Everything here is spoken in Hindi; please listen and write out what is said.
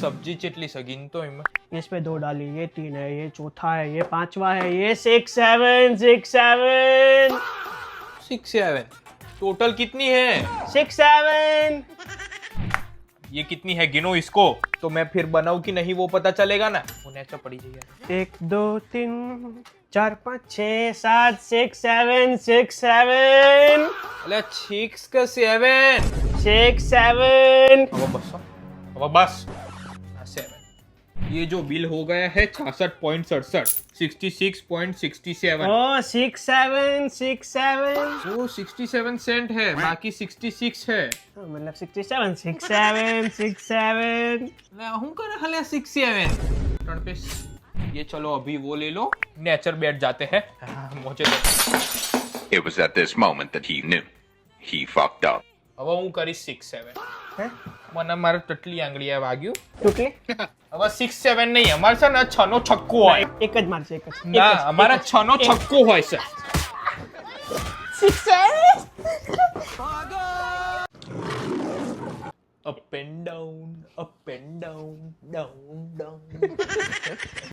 सब्जी चेटली सगिन तो इनमें इस पे 2 डाली, ये 3 है, ये चौथा है, ये 5वां है, ये 6 7 6 7 6 7 टोटल कितनी है? 6 7 ये कितनी है गिनो इसको, तो मैं फिर बनाऊं कि नहीं वो पता चलेगा ना। वो नेचर पड़ी जाएगा। 1 2 3 4 5 6 7 6 7 6 7 अरे 6 का 7 6 7 अब बस 7। ये जो बिल हो गया है 66.67 66.67। ओ 6 7 6 7 वो 67 सेंट है, बाकी 66 है। मतलब 67 6 7 6 7 हूँ कर हले 6 7 टर्न पे। ये चलो अभी वो ले लो, नेचर बैठ जाते हैं। मुझे It was at this moment that he knew. He fucked up. अब હું કરીશ 6 7 મને મારે ટટલી આંગળીએ વાગ્યું ટૂટલી હવે 6 7 નહીં, અમારે છે ને 6 નો છક્કો હોય એક જ મારશે, એક જ ના, અમારા 6 નો છક્કો હોય છે। 6 7 up and down, down, down.